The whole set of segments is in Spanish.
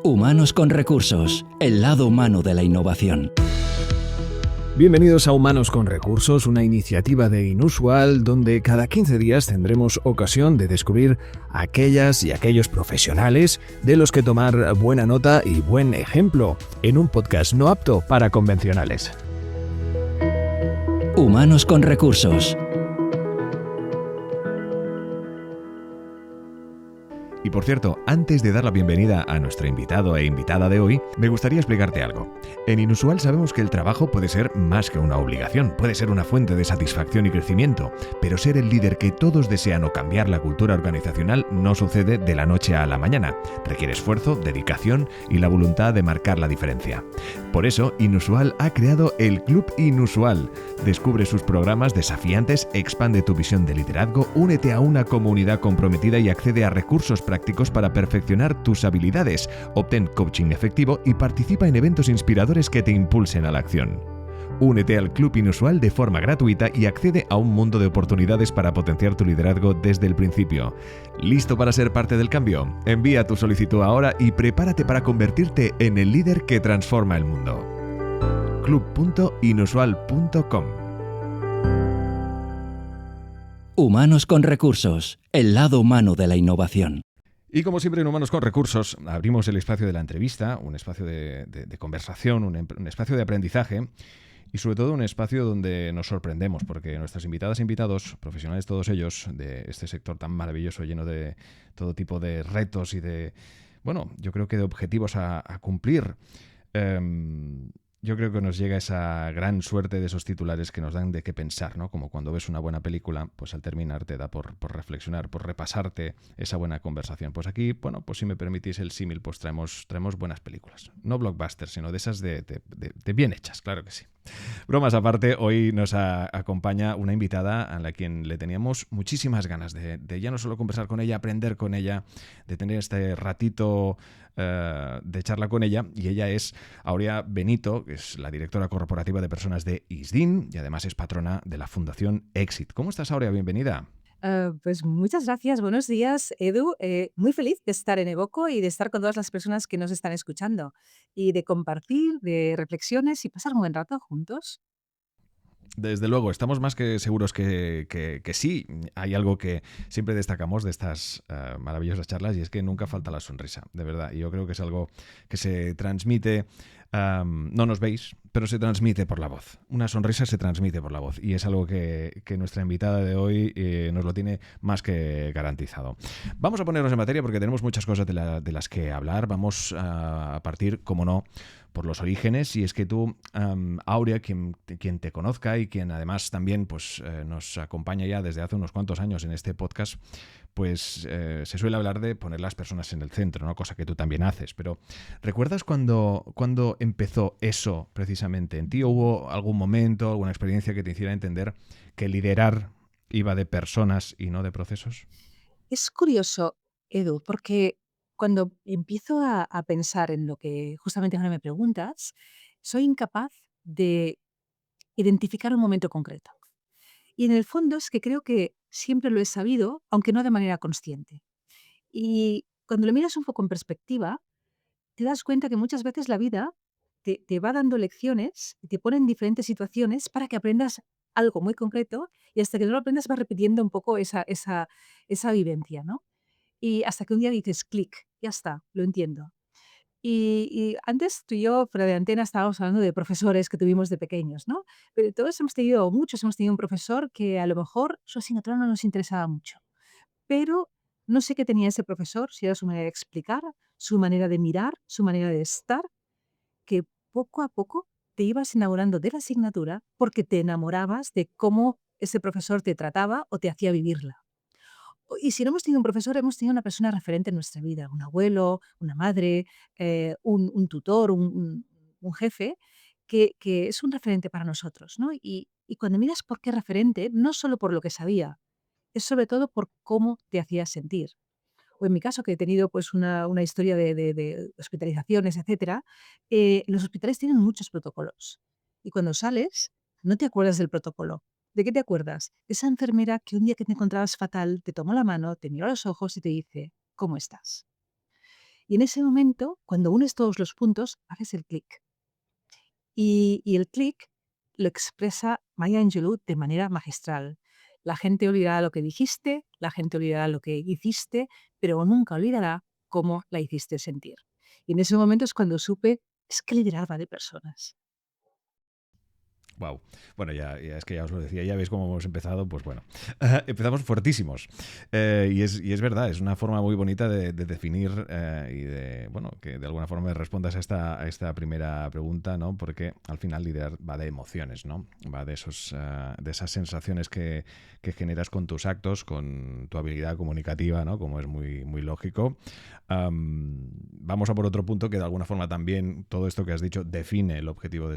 Humanos con Recursos, el lado humano de la innovación. Bienvenidos a Humanos con Recursos, una iniciativa de Inusual donde cada 15 días tendremos ocasión de descubrir aquellas y aquellos profesionales de los que tomar buena nota y buen ejemplo en un podcast no apto para convencionales. Humanos con Recursos. Y por cierto, antes de dar la bienvenida a nuestro invitado e invitada de hoy, me gustaría explicarte algo. En Inusual sabemos que el trabajo puede ser más que una obligación, puede ser una fuente de satisfacción y crecimiento, pero ser el líder que todos desean o cambiar la cultura organizacional no sucede de la noche a la mañana. Requiere esfuerzo, dedicación y la voluntad de marcar la diferencia. Por eso, Inusual ha creado el Club Inusual. Descubre sus programas desafiantes, expande tu visión de liderazgo, únete a una comunidad comprometida y accede a recursos prácticos para perfeccionar tus habilidades, obtén coaching efectivo y participa en eventos inspiradores que te impulsen a la acción. Únete al Club Inusual de forma gratuita y accede a un mundo de oportunidades para potenciar tu liderazgo desde el principio. ¿Listo para ser parte del cambio? Envía tu solicitud ahora y prepárate para convertirte en el líder que transforma el mundo. club.inusual.com. Humanos con Recursos, el lado humano de la innovación. Y como siempre en Humanos con Recursos, abrimos el espacio de la entrevista, un espacio de conversación, un espacio de aprendizaje y sobre todo un espacio donde nos sorprendemos, porque nuestras invitadas e invitados, profesionales todos ellos, de este sector tan maravilloso, lleno de todo tipo de retos y de, bueno, yo creo que de objetivos a cumplir, yo creo que nos llega esa gran suerte de esos titulares que nos dan de qué pensar, ¿no? Como cuando ves una buena película, pues al terminar te da por reflexionar, por repasarte esa buena conversación. Pues aquí, bueno, pues si me permitís el símil, pues traemos buenas películas. No blockbusters, sino de esas de bien hechas, claro que sí. Bromas aparte, hoy nos acompaña una invitada a la quien le teníamos muchísimas ganas de ya no solo conversar con ella, aprender con ella, de tener este ratito de charla con ella, y ella es Aurea Benito, que es la directora corporativa de personas de ISDIN y además es patrona de la Fundación Exit. ¿Cómo estás, Aurea? Bienvenida. Pues muchas gracias, buenos días, Edu. Muy feliz de estar en Evoco y de estar con todas las personas que nos están escuchando y de compartir, de reflexiones y pasar un buen rato juntos. Desde luego, estamos más que seguros que sí. Hay algo que siempre destacamos de estas maravillosas charlas y es que nunca falta la sonrisa, de verdad. Y yo creo que es algo que se transmite, no nos veis, pero se transmite por la voz. Una sonrisa se transmite por la voz y es algo que nuestra invitada de hoy nos lo tiene más que garantizado. Vamos a ponernos en materia porque tenemos muchas cosas de las que hablar. Vamos a partir, como no, por los orígenes, y es que tú, Aurea, quien te conozca y quien además también pues, nos acompaña ya desde hace unos cuantos años en este podcast, pues se suele hablar de poner las personas en el centro, ¿no? Cosa que tú también haces. Pero ¿recuerdas cuando empezó eso precisamente en ti? ¿O hubo algún momento, alguna experiencia que te hiciera entender que liderar iba de personas y no de procesos? Es curioso, Edu, porque cuando empiezo a pensar en lo que justamente ahora me preguntas, soy incapaz de identificar un momento concreto. Y en el fondo es que creo que siempre lo he sabido, aunque no de manera consciente. Y cuando lo miras un poco en perspectiva, te das cuenta que muchas veces la vida te va dando lecciones y te pone en diferentes situaciones para que aprendas algo muy concreto y hasta que no lo aprendas vas repitiendo un poco esa vivencia, ¿no? Y hasta que un día dices clic, ya está, lo entiendo. Y antes tú y yo, fuera de antena, estábamos hablando de profesores que tuvimos de pequeños, ¿no? Pero todos hemos tenido, muchos hemos tenido un profesor que a lo mejor su asignatura no nos interesaba mucho, pero no sé qué tenía ese profesor, si era su manera de explicar, su manera de mirar, su manera de estar, que poco a poco te ibas enamorando de la asignatura porque te enamorabas de cómo ese profesor te trataba o te hacía vivirla. Y si no hemos tenido un profesor, hemos tenido una persona referente en nuestra vida, un abuelo, una madre, un tutor, un jefe, que es un referente para nosotros, ¿no? Y cuando miras por qué referente, no solo por lo que sabía, es sobre todo por cómo te hacía sentir. O en mi caso, que he tenido pues una historia de hospitalizaciones, etcétera, los hospitales tienen muchos protocolos. Y cuando sales, no te acuerdas del protocolo. ¿De qué te acuerdas? De esa enfermera que un día que te encontrabas fatal te tomó la mano, te miró a los ojos y te dice, ¿cómo estás? Y en ese momento, cuando unes todos los puntos, haces el clic. Y el clic lo expresa Maya Angelou de manera magistral. La gente olvidará lo que dijiste, la gente olvidará lo que hiciste, pero nunca olvidará cómo la hiciste sentir. Y en ese momento es cuando supe, es que lideraba de personas. Wow. Bueno, ya es que ya os lo decía, ya veis cómo hemos empezado, pues bueno, empezamos fuertísimos. Y es verdad, es una forma muy bonita de definir y de, bueno, que de alguna forma me respondas a esta primera pregunta, ¿no? Porque al final liderar va de emociones, ¿no? Va de esas sensaciones que generas con tus actos, con tu habilidad comunicativa, ¿no? Como es muy, muy lógico. Vamos a por otro punto que de alguna forma también todo esto que has dicho define el objetivo de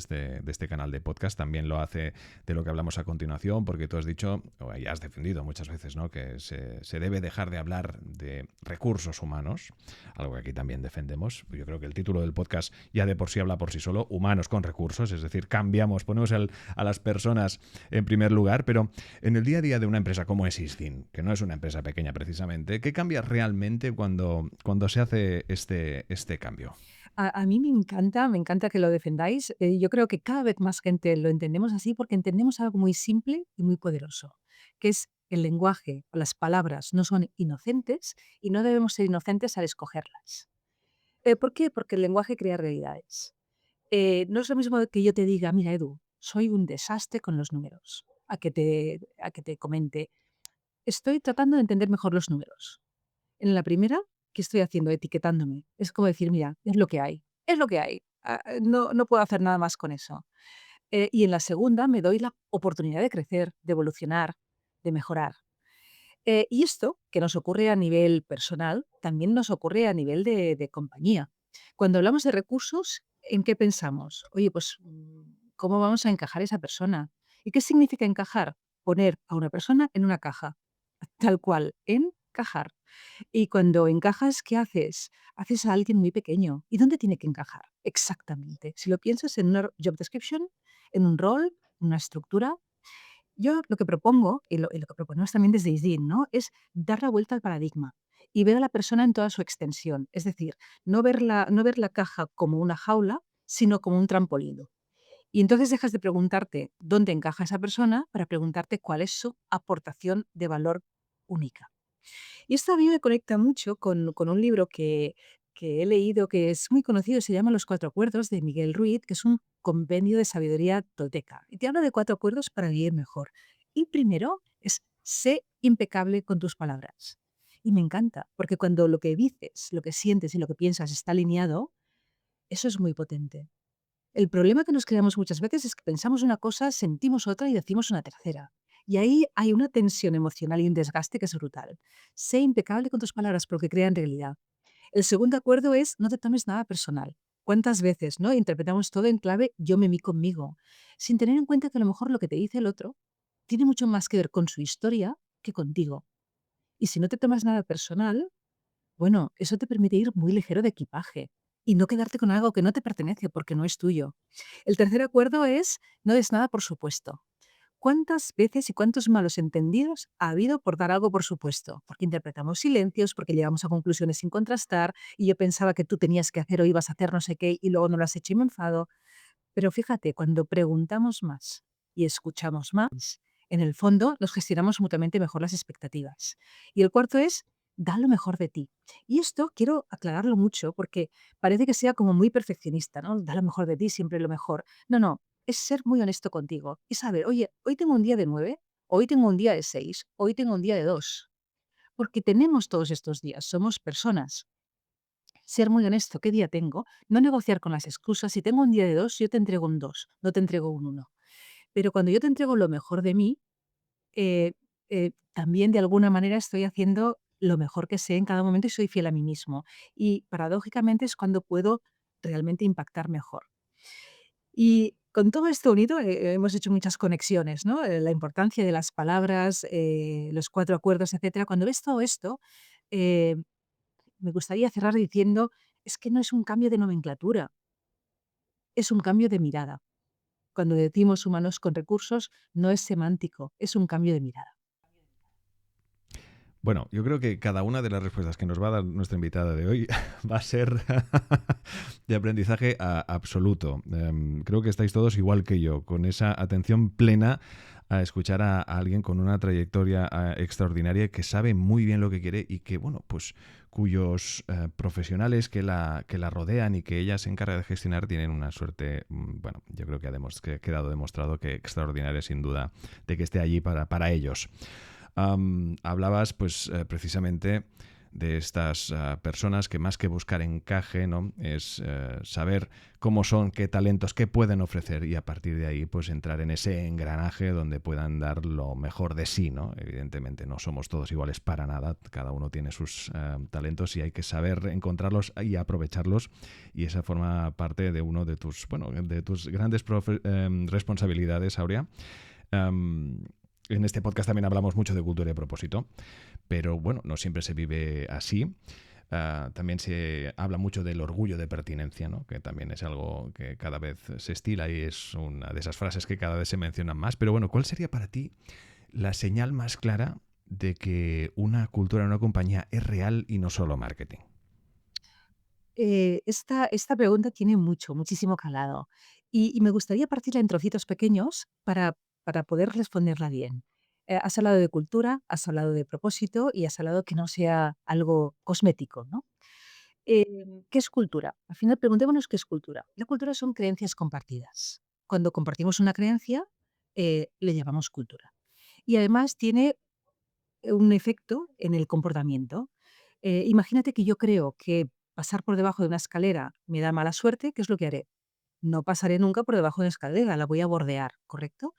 este canal de podcast, también lo hace de lo que hablamos a continuación, porque tú has dicho, o ya has defendido muchas veces, ¿no? Que se debe dejar de hablar de recursos humanos, algo que aquí también defendemos. Yo creo que el título del podcast ya de por sí habla por sí solo, humanos con recursos, es decir, ponemos a las personas en primer lugar, pero en el día a día de una empresa como es Isdin, que no es una empresa pequeña precisamente, ¿qué cambia realmente cuando se hace este cambio? A mí me encanta que lo defendáis. Yo creo que cada vez más gente lo entendemos así porque entendemos algo muy simple y muy poderoso, que es el lenguaje o las palabras no son inocentes y no debemos ser inocentes al escogerlas. ¿Por qué? Porque el lenguaje crea realidades. No es lo mismo que yo te diga, mira, Edu, soy un desastre con los números, a que te comente, estoy tratando de entender mejor los números. En la primera, ¿qué estoy haciendo? Etiquetándome. Es como decir, mira, es lo que hay, es lo que hay. No puedo hacer nada más con eso. Y en la segunda me doy la oportunidad de crecer, de evolucionar, de mejorar. Y esto, que nos ocurre a nivel personal, también nos ocurre a nivel de compañía. Cuando hablamos de recursos, ¿en qué pensamos? Oye, pues, ¿cómo vamos a encajar a esa persona? ¿Y qué significa encajar? Poner a una persona en una caja, tal cual, encajar. Y cuando encajas, ¿qué haces? Haces a alguien muy pequeño. ¿Y dónde tiene que encajar? Exactamente. Si lo piensas en una job description, en un rol, una estructura, yo lo que propongo, y lo que proponemos también desde ISDIN, ¿no? Es dar la vuelta al paradigma y ver a la persona en toda su extensión. Es decir, no ver la caja como una jaula, sino como un trampolín. Y entonces dejas de preguntarte dónde encaja esa persona para preguntarte cuál es su aportación de valor única. Y esto a mí me conecta mucho con un libro que he leído que es muy conocido, se llama Los Cuatro Acuerdos de Miguel Ruiz, que es un compendio de sabiduría tolteca. Y te habla de cuatro acuerdos para vivir mejor. Y primero es sé impecable con tus palabras. Y me encanta, porque cuando lo que dices, lo que sientes y lo que piensas está alineado, eso es muy potente. El problema que nos creamos muchas veces es que pensamos una cosa, sentimos otra y decimos una tercera. Y ahí hay una tensión emocional y un desgaste que es brutal. Sé impecable con tus palabras porque crean realidad. El segundo acuerdo es no te tomes nada personal. ¿Cuántas veces no interpretamos todo en clave yo me mí conmigo? Sin tener en cuenta que a lo mejor lo que te dice el otro tiene mucho más que ver con su historia que contigo. Y si no te tomas nada personal, bueno, eso te permite ir muy ligero de equipaje y no quedarte con algo que no te pertenece porque no es tuyo. El tercer acuerdo es no des nada por supuesto. ¿Cuántas veces y cuántos malos entendidos ha habido por dar algo por supuesto? Porque interpretamos silencios, porque llegamos a conclusiones sin contrastar y yo pensaba que tú tenías que hacer o ibas a hacer no sé qué y luego no lo has hecho y me enfado. Pero fíjate, cuando preguntamos más y escuchamos más, en el fondo nos gestionamos mutuamente mejor las expectativas. Y el cuarto es, da lo mejor de ti. Y esto quiero aclararlo mucho porque parece que sea como muy perfeccionista, ¿no? Da lo mejor de ti, siempre lo mejor. No, no, es ser muy honesto contigo y saber, oye, hoy tengo un día de 9, hoy tengo un día de 6, hoy tengo un día de 2. Porque tenemos todos estos días, somos personas. Ser muy honesto, ¿qué día tengo? No negociar con las excusas. Si tengo un día de 2, yo te entrego un 2, no te entrego un 1. Pero cuando yo te entrego lo mejor de mí, eh, también de alguna manera estoy haciendo lo mejor que sé en cada momento y soy fiel a mí mismo. Y paradójicamente es cuando puedo realmente impactar mejor. Y con todo esto unido, hemos hecho muchas conexiones, ¿no? La importancia de las palabras, los cuatro acuerdos, etcétera. Cuando ves todo esto, eh, me gustaría cerrar diciendo, es que no es un cambio de nomenclatura, es un cambio de mirada. Cuando decimos humanos con recursos, no es semántico, es un cambio de mirada. Bueno, yo creo que cada una de las respuestas que nos va a dar nuestra invitada de hoy va a ser de aprendizaje absoluto. Creo que estáis todos igual que yo, con esa atención plena a escuchar a alguien con una trayectoria extraordinaria que sabe muy bien lo que quiere y que, bueno, pues cuyos profesionales que la rodean y que ella se encarga de gestionar tienen una suerte, bueno, yo creo que ha quedado demostrado que extraordinaria sin duda de que esté allí para ellos. Hablabas pues precisamente de estas personas que más que buscar encaje, ¿no? Es saber cómo son, qué talentos, qué pueden ofrecer y a partir de ahí pues entrar en ese engranaje donde puedan dar lo mejor de sí, ¿no? Evidentemente no somos todos iguales para nada, cada uno tiene sus talentos y hay que saber encontrarlos y aprovecharlos y esa forma parte de uno de tus, bueno, de tus grandes responsabilidades, Aurea. En este podcast también hablamos mucho de cultura y propósito, pero bueno, no siempre se vive así. También se habla mucho del orgullo de pertinencia, ¿no? Que también es algo que cada vez se estila y es una de esas frases que cada vez se mencionan más. Pero bueno, ¿cuál sería para ti la señal más clara de que una cultura, una compañía es real y no solo marketing? Esta pregunta tiene muchísimo calado. Y me gustaría partirla en trocitos pequeños para poder responderla bien. Has hablado de cultura, has hablado de propósito y has hablado que no sea algo cosmético, ¿no? ¿Qué es cultura? Al final, preguntémonos qué es cultura. La cultura son creencias compartidas. Cuando compartimos una creencia, le llamamos cultura. Y además tiene un efecto en el comportamiento. Imagínate que yo creo que pasar por debajo de una escalera me da mala suerte, ¿qué es lo que haré? No pasaré nunca por debajo de una escalera, la voy a bordear, ¿correcto?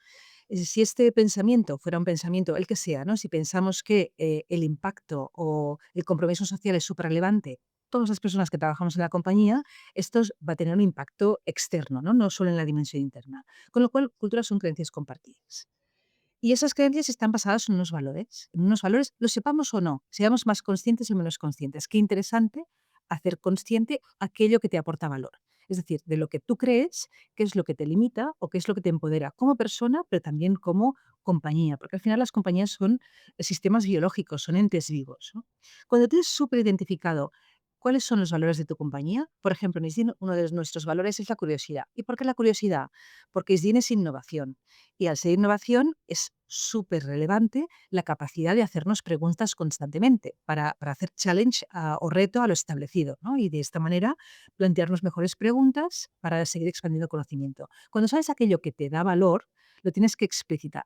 Si este pensamiento fuera un pensamiento, el que sea, ¿no? Si pensamos que el impacto o el compromiso social es súper relevante, todas las personas que trabajamos en la compañía, esto va a tener un impacto externo, ¿no? No solo en la dimensión interna. Con lo cual, culturas son creencias compartidas. Y esas creencias están basadas en unos valores, lo sepamos o no, seamos más conscientes o menos conscientes. Qué interesante hacer consciente aquello que te aporta valor. Es decir, de lo que tú crees, qué es lo que te limita o qué es lo que te empodera como persona, pero también como compañía, porque al final las compañías son sistemas biológicos, son entes vivos, ¿no? Cuando tienes súper identificado cuáles son los valores de tu compañía, por ejemplo, en ISDIN uno de nuestros valores es la curiosidad. ¿Y por qué la curiosidad? Porque ISDIN es innovación. Y al ser innovación es súper relevante la capacidad de hacernos preguntas constantemente para hacer challenge o reto a lo establecido, ¿no? Y de esta manera plantearnos mejores preguntas para seguir expandiendo conocimiento. Cuando sabes aquello que te da valor, lo tienes que explicitar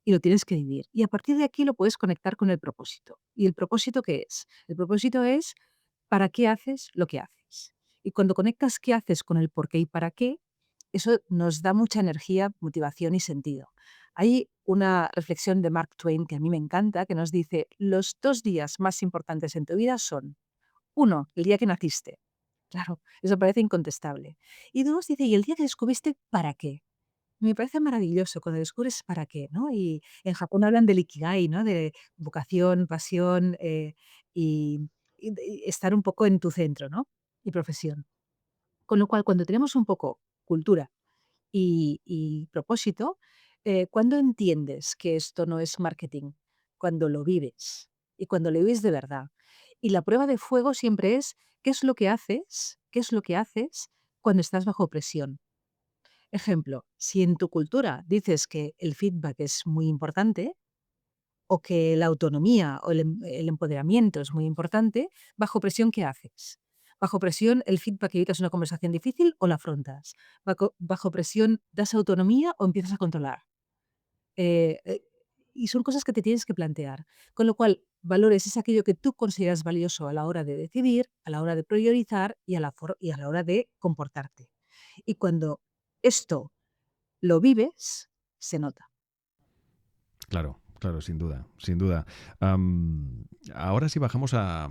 y lo tienes que vivir. Y a partir de aquí lo puedes conectar con el propósito. ¿Y el propósito qué es? El propósito es para qué haces lo que haces. Y cuando conectas qué haces con el por qué y para qué, eso nos da mucha energía, motivación y sentido. Hay una reflexión de Mark Twain que a mí me encanta, que nos dice, los 2 días más importantes en tu vida son, uno, el día que naciste. Claro, eso parece incontestable. Y dos, dice, y el día que descubriste para qué. Me parece maravilloso cuando descubres para qué, ¿no? Y en Japón hablan del ikigai, ¿no? De vocación, pasión y, y estar un poco en tu centro, ¿no? Y profesión. Con lo cual, cuando tenemos un poco cultura y propósito, ¿cuándo entiendes que esto no es marketing? Cuando lo vives y cuando lo vives de verdad. Y la prueba de fuego siempre es qué es lo que haces, qué es lo que haces cuando estás bajo presión. Ejemplo, si en tu cultura dices que el feedback es muy importante o que la autonomía o el empoderamiento es muy importante, bajo presión, ¿qué haces? Bajo presión, el feedback evitas una conversación difícil o la afrontas. Bajo presión, das autonomía o empiezas a controlar. Eh, eh, y son cosas que te tienes que plantear. Con lo cual, valores es aquello que tú consideras valioso a la hora de decidir, a la hora de priorizar y a la hora de comportarte. Y cuando esto lo vives, se nota. Claro, claro, sin duda, sin duda. Ahora sí bajamos a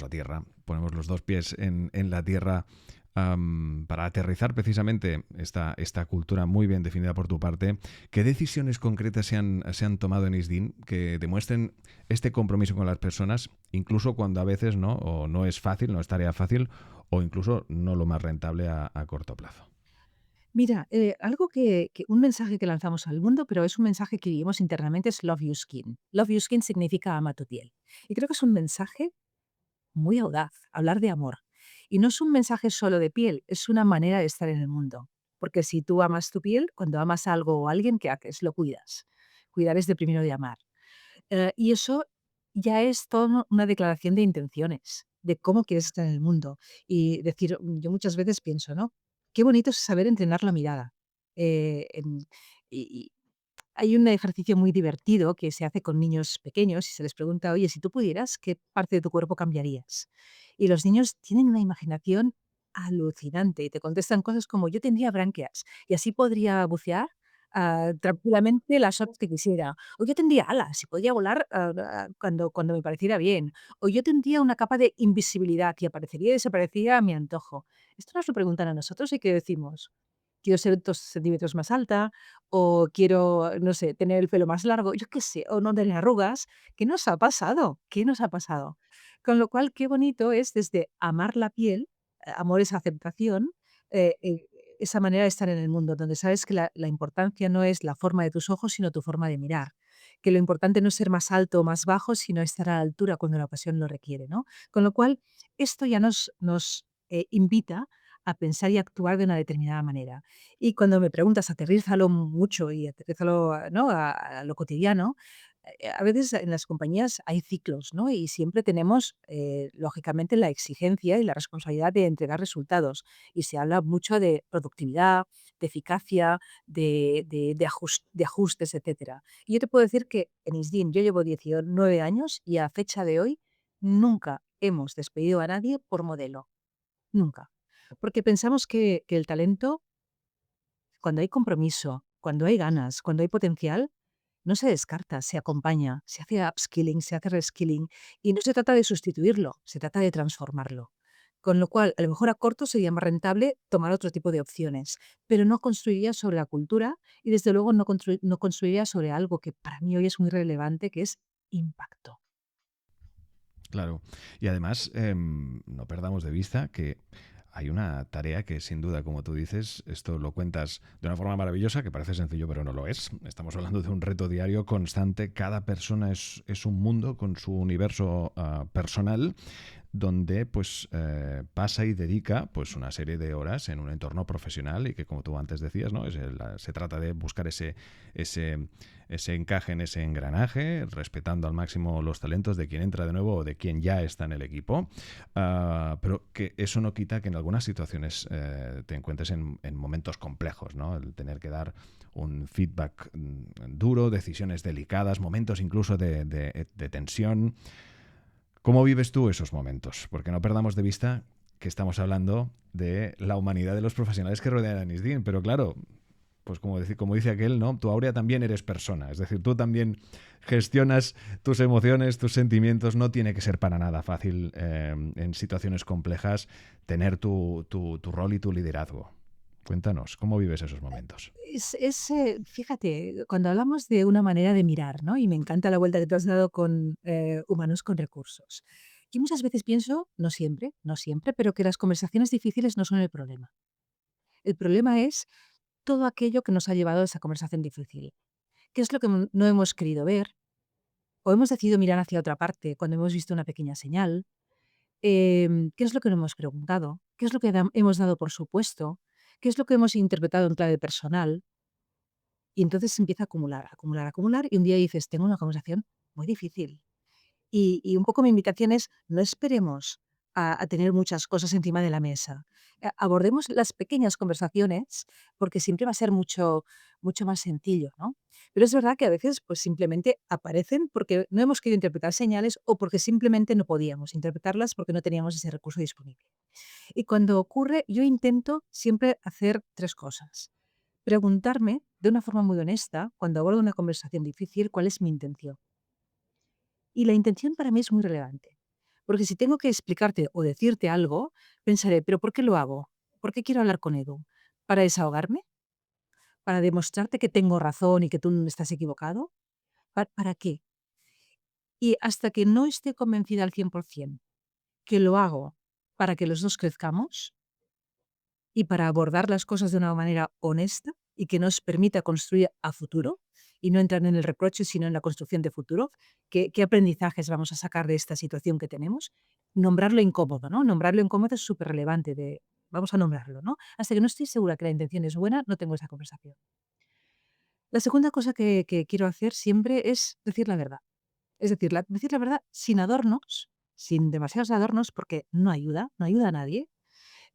tierra, ponemos los dos pies en la tierra para aterrizar precisamente esta cultura muy bien definida por tu parte. ¿Qué decisiones concretas se han tomado en ISDIN que demuestren este compromiso con las personas, incluso cuando a veces o no es fácil, no es tarea fácil, o incluso no lo más rentable a corto plazo? Mira, algo un mensaje que lanzamos al mundo, pero es un mensaje que vivimos internamente, es Love Your Skin. Love Your Skin significa ama tu piel. Y creo que es un mensaje muy audaz, hablar de amor. Y no es un mensaje solo de piel, es una manera de estar en el mundo. Porque si tú amas tu piel, cuando amas algo o a alguien, ¿qué haces? Lo cuidas. Cuidar es de primero de amar. Y eso ya es toda una declaración de intenciones, de cómo quieres estar en el mundo. Y decir, yo muchas veces pienso, ¿no? Qué bonito es saber entrenar la mirada. Y hay un ejercicio muy divertido que se hace con niños pequeños y se les pregunta, oye, si tú pudieras, ¿qué parte de tu cuerpo cambiarías? Y los niños tienen una imaginación alucinante y te contestan cosas como, yo tendría branquias y así podría bucear tranquilamente las horas que quisiera. O yo tendría alas y podría volar cuando me pareciera bien. O yo tendría una capa de invisibilidad y aparecería y desaparecería a mi antojo. Esto nos lo preguntan a nosotros y ¿qué decimos? Quiero ser 2 centímetros más alta, o quiero, no sé, tener el pelo más largo, yo qué sé, o no tener arrugas. ¿Qué nos ha pasado? ¿Qué nos ha pasado? Con lo cual, qué bonito es desde amar la piel, amor es aceptación, esa manera de estar en el mundo, donde sabes que la importancia no es la forma de tus ojos, sino tu forma de mirar. Que lo importante no es ser más alto o más bajo, sino estar a la altura cuando la ocasión lo requiere, ¿no? Con lo cual, esto ya nos invita a pensar y actuar de una determinada manera. Y cuando me preguntas, aterrízalo mucho y aterrízalo, ¿no? A lo cotidiano, a veces en las compañías hay ciclos, ¿no? Y siempre tenemos, lógicamente, la exigencia y la responsabilidad de entregar resultados. Y se habla mucho de productividad, de eficacia, de ajustes, etcétera. Y yo te puedo decir que en ISDIN yo llevo 19 años y a fecha de hoy nunca hemos despedido a nadie por modelo, nunca. Porque pensamos que el talento, cuando hay compromiso, cuando hay ganas, cuando hay potencial, no se descarta, se acompaña, se hace upskilling, se hace reskilling y no se trata de sustituirlo, se trata de transformarlo. Con lo cual, a lo mejor a corto sería más rentable tomar otro tipo de opciones, pero no construiría sobre la cultura y desde luego no construiría sobre algo que para mí hoy es muy relevante, que es impacto. Claro. Y además, no perdamos de vista que hay una tarea que sin duda, como tú dices, esto lo cuentas de una forma maravillosa, que parece sencillo, pero no lo es. Estamos hablando de un reto diario constante. Cada persona es un mundo con su universo personal donde pues pasa y dedica pues una serie de horas en un entorno profesional y que como tú antes decías, ¿no? Se trata de buscar ese, ese encaje en ese engranaje, respetando al máximo los talentos de quien entra de nuevo o de quien ya está en el equipo, pero que eso no quita que en algunas situaciones te encuentres en momentos complejos, ¿no? El tener que dar un feedback duro, decisiones delicadas, momentos incluso de tensión. ¿Cómo vives tú esos momentos? Porque no perdamos de vista que estamos hablando de la humanidad de los profesionales que rodean a Nisdin, pero claro, pues como dice aquel, ¿no? Tú, Aurea, también eres persona, es decir, tú también gestionas tus emociones, tus sentimientos, no tiene que ser para nada fácil en situaciones complejas tener tu rol y tu liderazgo. Cuéntanos, ¿cómo vives esos momentos? Fíjate, cuando hablamos de una manera de mirar, ¿no? Y me encanta la vuelta que tú has dado con humanos con recursos. Yo muchas veces pienso, no siempre, pero que las conversaciones difíciles no son el problema. El problema es todo aquello que nos ha llevado a esa conversación difícil. ¿Qué es lo que no hemos querido ver? ¿O hemos decidido mirar hacia otra parte cuando hemos visto una pequeña señal? ¿Qué es lo que no hemos preguntado? ¿Qué es lo que hemos dado por supuesto? ¿Qué es lo que hemos interpretado en clave personal? Y entonces se empieza a acumular, acumular, acumular, y un día dices: "Tengo una conversación muy difícil". Y un poco mi invitación es, no esperemos a tener muchas cosas encima de la mesa. Abordemos las pequeñas conversaciones, porque siempre va a ser mucho más sencillo, ¿no? Pero es verdad que a veces, pues, simplemente aparecen porque no hemos querido interpretar señales o porque simplemente no podíamos interpretarlas porque no teníamos ese recurso disponible. Y cuando ocurre, yo intento siempre hacer 3 cosas. Preguntarme de una forma muy honesta, cuando abordo una conversación difícil, cuál es mi intención. Y la intención para mí es muy relevante, porque si tengo que explicarte o decirte algo, pensaré, pero ¿por qué lo hago? ¿Por qué quiero hablar con Edu? ¿Para desahogarme? ¿Para demostrarte que tengo razón y que tú no estás equivocado? ¿Para qué? Y hasta que no esté convencida al 100% que lo hago para que los dos crezcamos, y para abordar las cosas de una manera honesta y que nos permita construir a futuro y no entrar en el reproche, sino en la construcción de futuro. ¿Qué aprendizajes vamos a sacar de esta situación que tenemos? Nombrar lo incómodo, ¿no? Nombrar lo incómodo es súper relevante. Vamos a nombrarlo, ¿no? Hasta que no estoy segura que la intención es buena, no tengo esa conversación. La segunda cosa que quiero hacer siempre es decir la verdad. Es decir, decir la verdad sin adornos, sin demasiados adornos, porque no ayuda, no ayuda a nadie,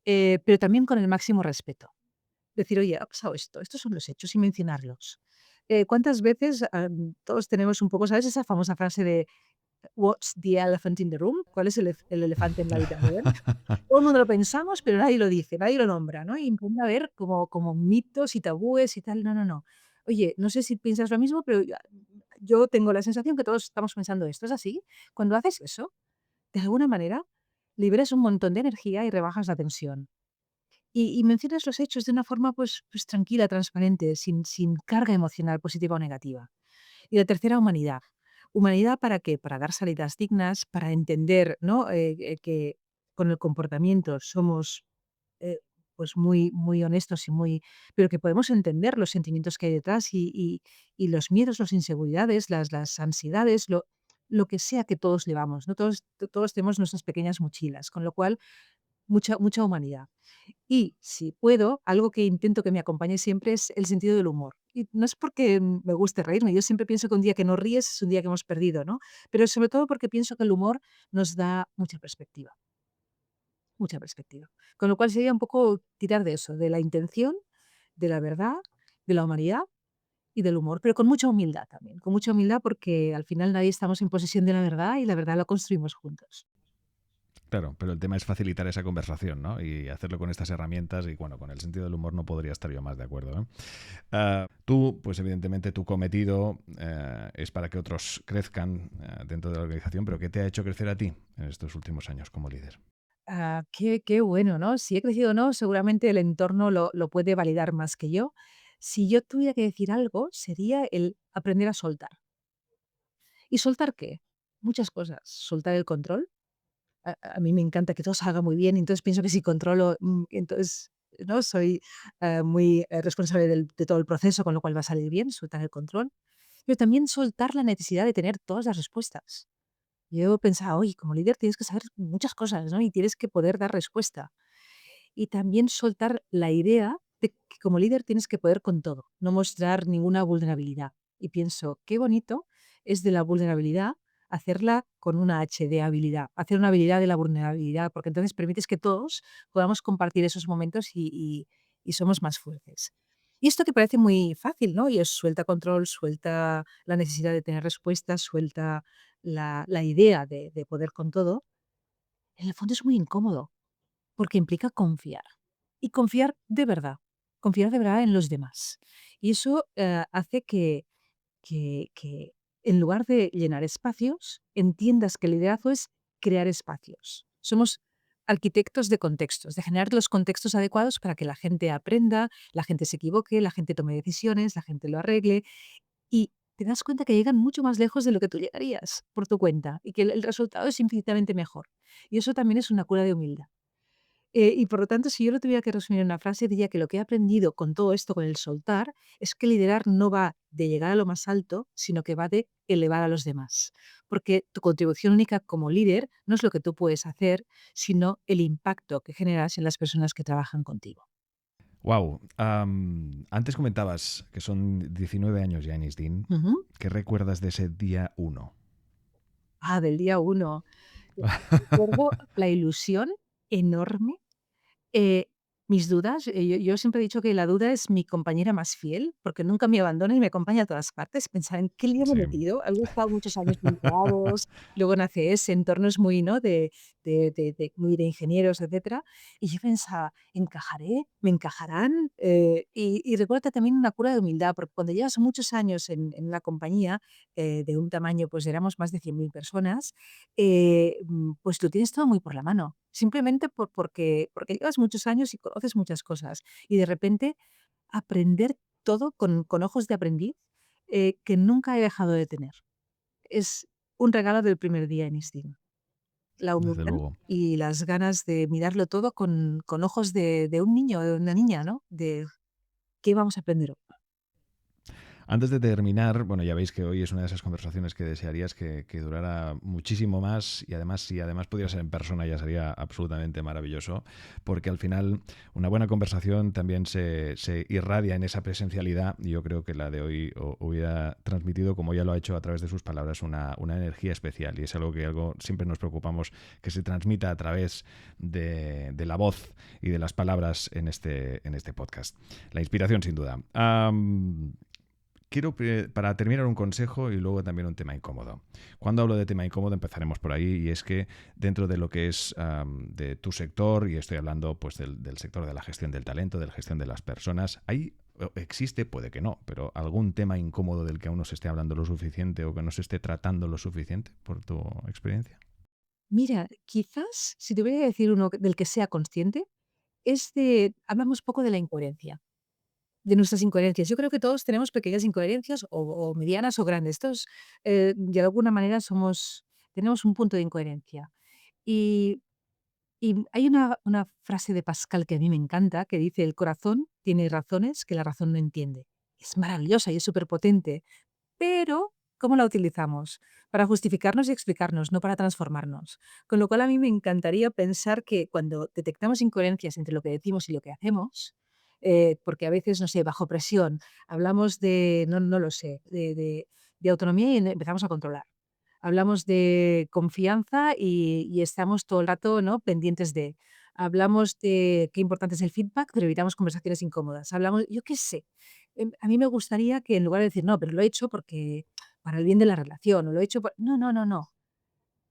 pero también con el máximo respeto. Decir: "Oye, ha pasado esto, estos son los hechos", y mencionarlos. ¿Cuántas veces, todos tenemos un poco, sabes esa famosa frase de "What's the elephant in the room?", ¿cuál es el elefante en la habitación? Todo el mundo lo pensamos, pero nadie lo dice, nadie lo nombra, ¿no? Y empieza a haber como mitos y tabúes y tal. No, no, no. Oye, no sé si piensas lo mismo, pero yo tengo la sensación que todos estamos pensando esto, ¿es así? Cuando haces eso, de alguna manera, liberas un montón de energía y rebajas la tensión. Y mencionas los hechos de una forma, pues tranquila, transparente, sin carga emocional positiva o negativa. Y la tercera, humanidad. ¿Humanidad para qué? Para dar salidas dignas, para entender, ¿no? Que con el comportamiento somos, eh, pues muy honestos pero que podemos entender los sentimientos que hay detrás y los miedos, las inseguridades, las ansiedades, lo que sea que todos llevamos, ¿no? Todos tenemos nuestras pequeñas mochilas, con lo cual mucha humanidad. Y si puedo, algo que intento que me acompañe siempre es el sentido del humor. Y no es porque me guste reírme, yo siempre pienso que un día que no ríes es un día que hemos perdido, ¿no? Pero sobre todo porque pienso que el humor nos da mucha perspectiva, mucha perspectiva. Con lo cual sería un poco tirar de eso, de la intención, de la verdad, de la humanidad y del humor, pero con mucha humildad también, con mucha humildad porque al final nadie estamos en posesión de la verdad y la verdad la construimos juntos. Claro, pero el tema es facilitar esa conversación, ¿no? Y hacerlo con estas herramientas y, bueno, con el sentido del humor no podría estar yo más de acuerdo, ¿eh? Tú, pues evidentemente tu cometido es para que otros crezcan dentro de la organización, pero ¿qué te ha hecho crecer a ti en estos últimos años como líder? Qué bueno, ¿no? Si he crecido o no, seguramente el entorno lo puede validar más que yo. Si yo tuviera que decir algo, sería el aprender a soltar. ¿Y soltar qué? Muchas cosas. Soltar el control. A mí me encanta que todo salga muy bien, y entonces pienso que si controlo, entonces, ¿no? Soy, muy, responsable de todo el proceso, con lo cual va a salir bien, soltar el control. Pero también soltar la necesidad de tener todas las respuestas. Yo pensaba: "Oye, como líder tienes que saber muchas cosas, ¿no? Y tienes que poder dar respuesta". Y también soltar la idea de que como líder tienes que poder con todo, no mostrar ninguna vulnerabilidad. Y pienso, qué bonito es de la vulnerabilidad hacerla con una H de habilidad, hacer una habilidad de la vulnerabilidad, porque entonces permites que todos podamos compartir esos momentos y somos más fuertes. Y esto que parece muy fácil, ¿no? Y es suelta control, suelta la necesidad de tener respuestas, suelta la idea de poder con todo. En el fondo es muy incómodo porque implica confiar. Y confiar de verdad en los demás. Y eso, hace que en lugar de llenar espacios, entiendas que el liderazgo es crear espacios. Somos arquitectos de contextos, de generar los contextos adecuados para que la gente aprenda, la gente se equivoque, la gente tome decisiones, la gente lo arregle, y te das cuenta que llegan mucho más lejos de lo que tú llegarías por tu cuenta, y que el resultado es infinitamente mejor. Y eso también es una cura de humildad. Y por lo tanto, si yo lo tuviera que resumir en una frase, diría que lo que he aprendido con todo esto, con el soltar, es que liderar no va de llegar a lo más alto, sino que va de elevar a los demás. Porque tu contribución única como líder no es lo que tú puedes hacer, sino el impacto que generas en las personas que trabajan contigo. Wow. Antes comentabas que son 19 años ya en ISDIN. Ujú. ¿Qué recuerdas de ese día uno? Del día uno. Recuerdo la ilusión enorme. Eh, Mis dudas, yo siempre he dicho que la duda es mi compañera más fiel, porque nunca me abandona y me acompaña a todas partes. Pensar en qué lío me he Sí. metido. Había estado muchos años vinculados, luego en ACS, entornos muy, ¿no? Muy de ingenieros, etcétera. Y yo pensaba, ¿encajaré? ¿Me encajarán? Y recuerdo también una cura de humildad, porque cuando llevas muchos años en la compañía, de un tamaño, pues éramos más de 100.000 personas, pues lo tienes todo muy por la mano. Simplemente porque llevas muchos años y conoces muchas cosas. Y de repente aprender todo con ojos de aprendiz, que nunca he dejado de tener. Es un regalo del primer día en ISTIN. la Desde humildad luego. y las ganas de mirarlo todo con ojos de un niño, de una niña, ¿no? De qué vamos a aprender hoy. Antes de terminar, bueno, ya veis que hoy es una de esas conversaciones que desearías que durara muchísimo más y además, si además pudiera ser en persona, ya sería absolutamente maravilloso, porque al final una buena conversación también se irradia en esa presencialidad y yo creo que la de hoy hubiera transmitido, como ya lo ha hecho a través de sus palabras, una energía especial y es algo que siempre nos preocupamos que se transmita a través de la voz y de las palabras en este podcast. La inspiración, sin duda. Quiero, para terminar, un consejo y luego también un tema incómodo. Cuando hablo de tema incómodo empezaremos por ahí y es que dentro de lo que es de tu sector, y estoy hablando pues del sector de la gestión del talento, de la gestión de las personas, existe, puede que no, pero algún tema incómodo del que aún no se esté hablando lo suficiente o que no se esté tratando lo suficiente por tu experiencia. Mira, quizás, si tuviera que decir uno del que sea consciente, hablamos poco de la incoherencia, de nuestras incoherencias. Yo creo que todos tenemos pequeñas incoherencias o medianas o grandes. Todos, de alguna manera, tenemos un punto de incoherencia. Y, y hay una frase de Pascal que a mí me encanta, que dice, el corazón tiene razones que la razón no entiende. Es maravillosa y es súper potente, pero ¿cómo la utilizamos? Para justificarnos y explicarnos, no para transformarnos. Con lo cual a mí me encantaría pensar que cuando detectamos incoherencias entre lo que decimos y lo que hacemos, porque a veces, no sé, bajo presión, hablamos no lo sé, de autonomía y empezamos a controlar. Hablamos de confianza y estamos todo el rato, ¿no?, pendientes de. Hablamos de qué importante es el feedback, pero evitamos conversaciones incómodas. Hablamos, yo qué sé. A mí me gustaría que en lugar de decir: "No, pero lo he hecho porque para el bien de la relación", o lo he hecho por no, no, no, no.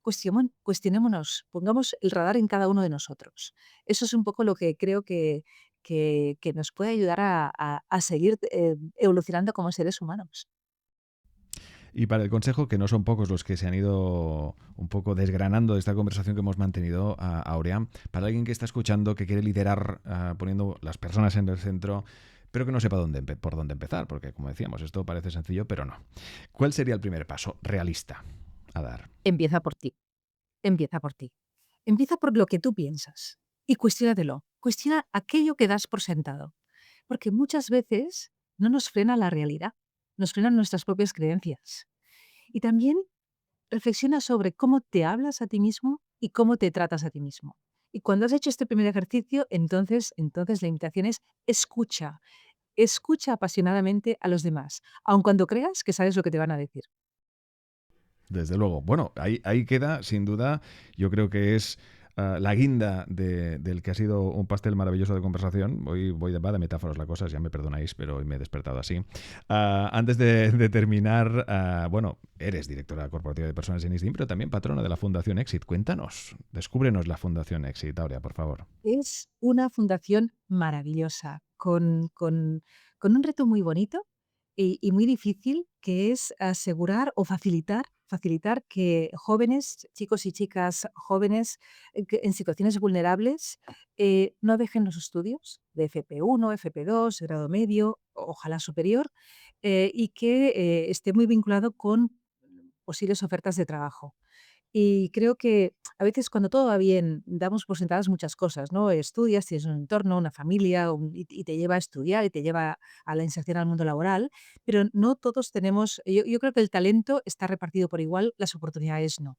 Cuestionémonos, pongamos el radar en cada uno de nosotros. Eso es un poco lo que creo que nos puede ayudar a seguir, evolucionando como seres humanos. Y para el consejo, que no son pocos los que se han ido un poco desgranando de esta conversación que hemos mantenido, Aurea, para alguien que está escuchando, que quiere liderar poniendo las personas en el centro, pero que no sepa por dónde empezar, porque como decíamos, esto parece sencillo, pero no. ¿Cuál sería el primer paso realista a dar? Empieza por ti, empieza por ti. Empieza por lo que tú piensas y cuestiónatelo. Cuestiona aquello que das por sentado, porque muchas veces no nos frena la realidad, nos frenan nuestras propias creencias. Y también reflexiona sobre cómo te hablas a ti mismo y cómo te tratas a ti mismo. Y cuando has hecho este primer ejercicio, entonces la invitación es escucha, escucha apasionadamente a los demás, aun cuando creas que sabes lo que te van a decir. Desde luego. Bueno, ahí queda, sin duda, yo creo que es la guinda del que ha sido un pastel maravilloso de conversación. Hoy va de metáforas la cosa, ya me perdonáis, pero hoy me he despertado así. Antes de terminar, bueno, eres directora corporativa de personas en ISDIN, pero también patrona de la Fundación Exit. Cuéntanos, descúbrenos la Fundación Exit, Aurea, por favor. Es una fundación maravillosa, con un reto muy bonito y muy difícil, que es asegurar o facilitar que jóvenes, chicos y chicas jóvenes, que en situaciones vulnerables, no dejen los estudios de FP1, FP2, grado medio, ojalá superior, y que esté muy vinculado con posibles ofertas de trabajo. Y creo que a veces cuando todo va bien, damos por sentadas muchas cosas, ¿no? Estudias, tienes un entorno, una familia, y te lleva a estudiar y te lleva a la inserción al mundo laboral, pero no todos tenemos, yo creo que el talento está repartido por igual, las oportunidades no.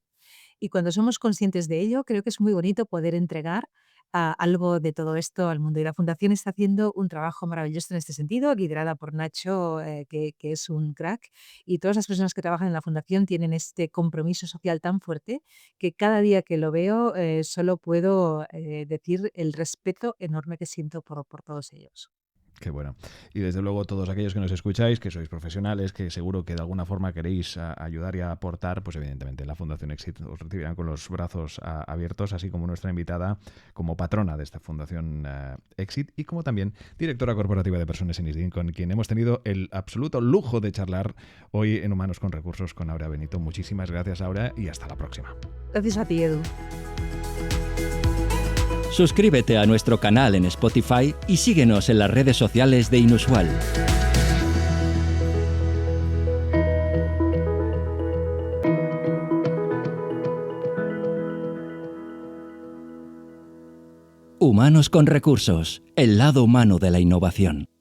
Y cuando somos conscientes de ello, creo que es muy bonito poder entregar algo de todo esto al mundo. Y la Fundación está haciendo un trabajo maravilloso en este sentido, liderada por Nacho, que es un crack. Y todas las personas que trabajan en la Fundación tienen este compromiso social tan fuerte que cada día que lo veo solo puedo decir el respeto enorme que siento por todos ellos. Qué bueno. Y desde luego todos aquellos que nos escucháis, que sois profesionales, que seguro que de alguna forma queréis ayudar y aportar, pues evidentemente la Fundación Exit os recibirán con los brazos abiertos, así como nuestra invitada como patrona de esta Fundación Exit y como también directora corporativa de personas en ISDIN, con quien hemos tenido el absoluto lujo de charlar hoy en Humanos con Recursos con Aurea Benito. Muchísimas gracias, Aurea, y hasta la próxima. Gracias a ti, Edu. Suscríbete a nuestro canal en Spotify y síguenos en las redes sociales de Inusual. Humanos con Recursos, el lado humano de la innovación.